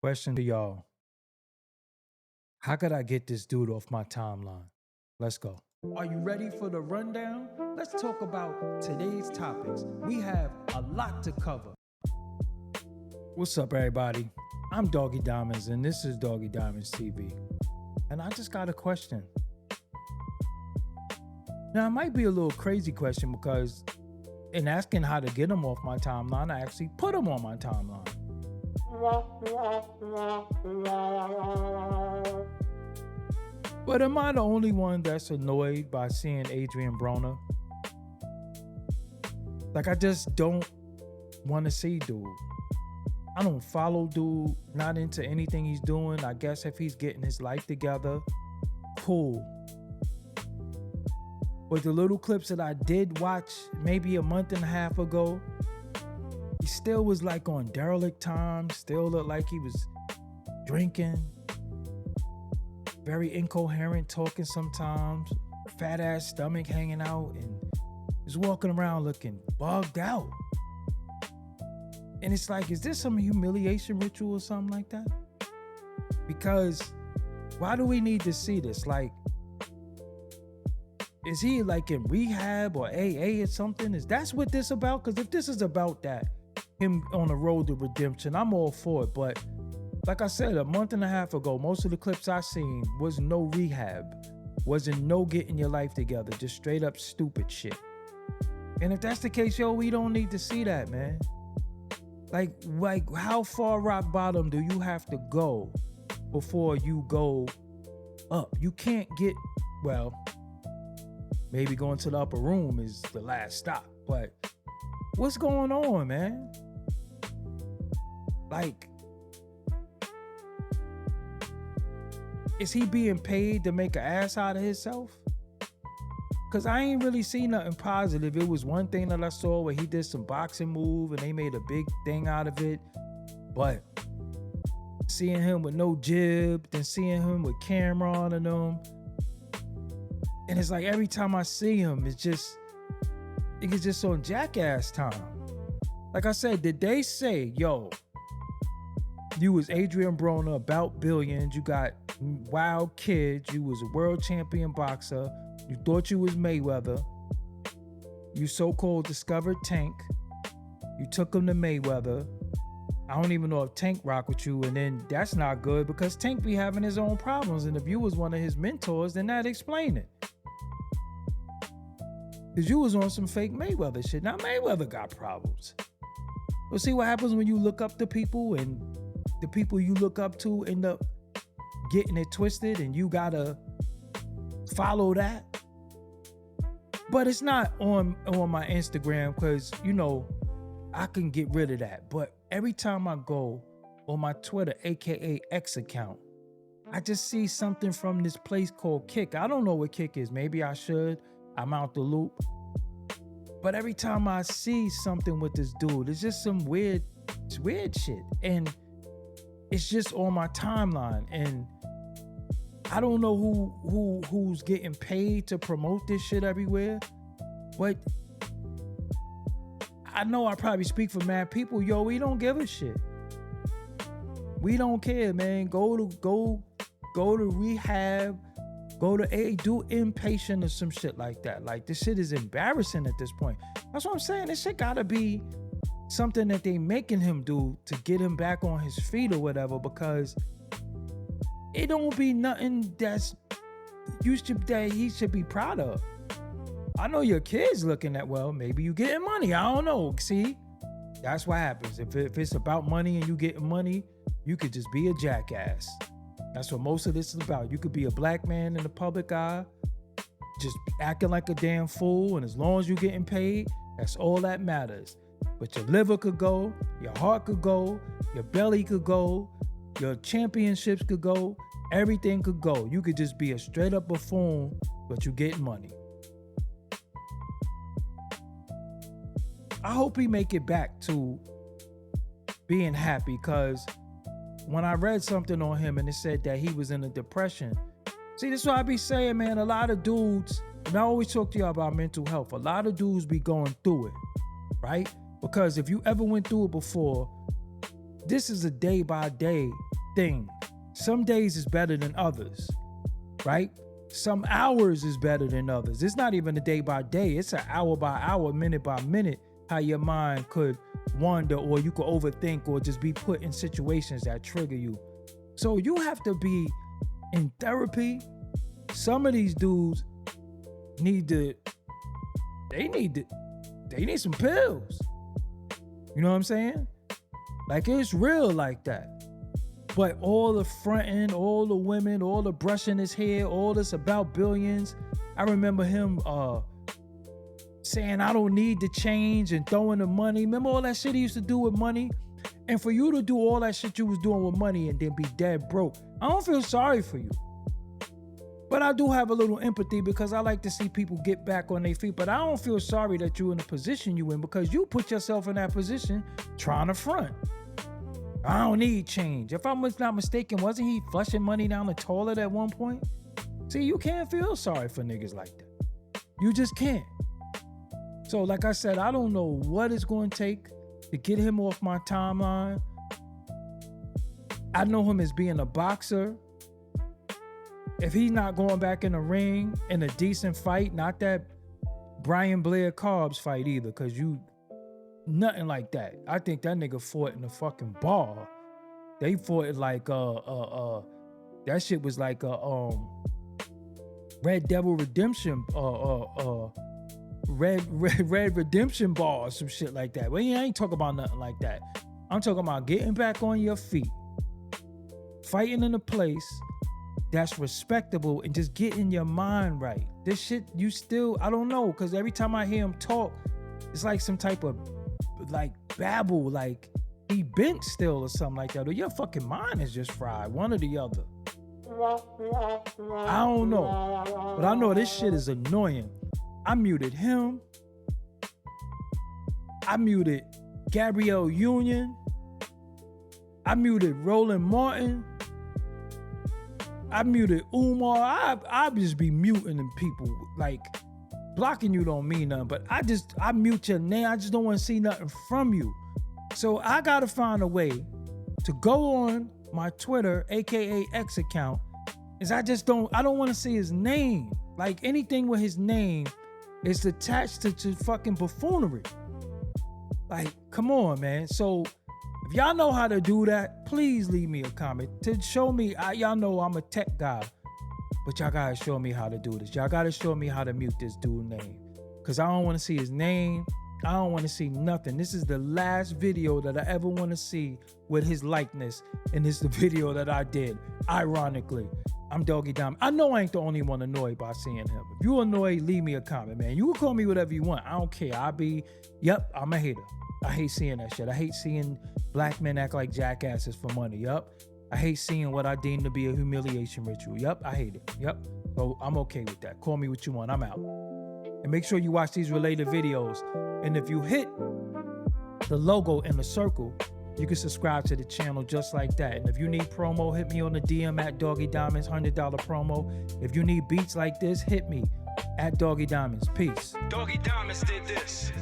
Question to y'all. How could I get this dude off my timeline? Let's go. Are you ready for the rundown? Let's talk about today's topics. We have a lot to cover. What's up, everybody? I'm Doggie Diamonds, and this is Doggie Diamonds TV. And I just got a question. Now, it might be a little crazy question because in asking how to get him off my timeline, I actually put him on my timeline. But am I the only one that's annoyed by seeing Adrien Broner? Like, I just don't want to see dude. I don't follow dude, not into anything he's doing. I guess if he's getting his life together, cool. But the little clips that I did watch maybe a month and a half ago, he still was like on derelict time, still looked like he was drinking, very incoherent talking sometimes, fat ass stomach hanging out, and was walking around looking bugged out. And it's like, is this some humiliation ritual or something like that? Because why do we need to see this? Like, is he like in rehab or AA or something? Is that's what this about? Because if this is about that, him on the road to redemption, I'm all for it. But like I said, a month and a half ago, most of the clips I seen was no rehab, wasn't no getting your life together, just straight up stupid shit. And if that's the case, yo, we don't need to see that, man. Like how far rock bottom do you have to go before you go up? You can't get, well, maybe going to the upper room is the last stop, but what's going on, man? Like, is he being paid to make an ass out of himself? Because I ain't really seen nothing positive. It was one thing that I saw where he did some boxing move and they made a big thing out of it. But seeing him with no jib, then seeing him with camera on him, and it's like every time I see him, it's just on jackass time. Like I said, did they say, yo, you was Adrien Broner, about billions, you got wild kids, you was a world champion boxer, you thought you was Mayweather, you so-called discovered Tank, you took him to Mayweather. I don't even know if Tank rock with you, and then that's not good because Tank be having his own problems, and if you was one of his mentors, then that explain it. Because you was on some fake Mayweather shit. Now Mayweather got problems. But see what happens when you look up to people and the people you look up to end up getting it twisted and you gotta follow that. But it's not on my Instagram because, you know, I can get rid of that. But every time I go on my Twitter, aka X account, I just see something from this place called Kick. I don't know what Kick is. Maybe I should. I'm out the loop. But every time I see something with this dude, it's just some weird shit. And it's just on my timeline. And I don't know who's getting paid to promote this shit everywhere. But I know I probably speak for mad people. Yo, we don't give a shit. We don't care, man. Go to rehab. Go to do inpatient or some shit like that. Like, this shit is embarrassing at this point. That's what I'm saying. This shit gotta be something that they making him do to get him back on his feet or whatever, because it don't be nothing that he should be proud of. I know your kids looking at, well, maybe you getting money. I don't know. See, that's what happens. If it's about money and you getting money, you could just be a jackass. That's what most of this is about. You could be a black man in the public eye, just acting like a damn fool, and as long as you're getting paid, that's all that matters. But your liver could go, your heart could go, your belly could go, your championships could go, everything could go. You could just be a straight up buffoon, but you getting money. I hope he make it back to being happy, because when I read something on him and it said that he was in a depression. See, this is what I be saying, man. A lot of dudes, and I always talk to y'all about mental health, a lot of dudes be going through it, right? Because if you ever went through it before, this is a day by day thing. Some days is better than others, right? Some hours is better than others. It's not even a day by day. It's an hour by hour, minute by minute, how your mind could wander, or you could overthink, or just be put in situations that trigger you. So you have to be in therapy. Some of these dudes need some pills. You know what I'm saying? Like, it's real like that. But all the fronting, all the women, all the brushing his hair, all this about billions. I remember him saying, I don't need to change, and throwing the money. Remember all that shit he used to do with money? And for you to do all that shit you was doing with money and then be dead broke, I don't feel sorry for you. But I do have a little empathy, because I like to see people get back on their feet. But I don't feel sorry that you're in the position you in, because you put yourself in that position trying to front. I don't need change. If I'm not mistaken, wasn't he flushing money down the toilet at one point? See, you can't feel sorry for niggas like that. You just can't. So like I said, I don't know what it's going to take to get him off my timeline. I know him as being a boxer. If he's not going back in the ring in a decent fight, not that Brian Blair Cobbs fight either, because nothing like that. I think that nigga fought in a fucking bar. They fought it like that shit was like Red Devil Redemption Red Redemption bar or some shit like that. Well, I ain't talking about nothing like that. I'm talking about getting back on your feet, fighting in a place that's respectable, and just getting your mind right. This shit, you still, I don't know, because every time I hear him talk, it's like some type of like babble, like he bent still or something like that, or your fucking mind is just fried, one or the other. I don't know, but I know this shit is annoying. I muted him. I muted Gabrielle Union. I muted Roland Martin. I muted Umar. I just be muting them people. Like, blocking you don't mean nothing, but I mute your name. I just don't want to see nothing from you. So I gotta find a way to go on my Twitter, aka X account, is I don't want to see his name. Like, anything with his name is attached to fucking buffoonery. Like, come on, man. So if y'all know how to do that, please leave me a comment to show me. Y'all know I'm a tech guy, but y'all gotta show me how to do this. Y'all gotta show me how to mute this dude's name, because I don't want to see his name. I don't want to see nothing. This is the last video that I ever want to see with his likeness, and this is the video that I did. Ironically, I'm Doggie Diamond. I know I ain't the only one annoyed by seeing him. If you annoyed, leave me a comment, man. You can call me whatever you want. I don't care. I'm a hater. I hate seeing that shit. I hate seeing black men act like jackasses for money. I hate seeing what I deem to be a humiliation ritual. I hate it. So I'm okay with that. Call me what you want. I'm out. And make sure you watch these related videos. And if you hit the logo in the circle, you can subscribe to the channel just like that. And if you need promo, hit me on the DM at Doggie Diamonds, $100 promo. If you need beats like this, hit me at Doggie Diamonds. Peace. Doggie Diamonds did this.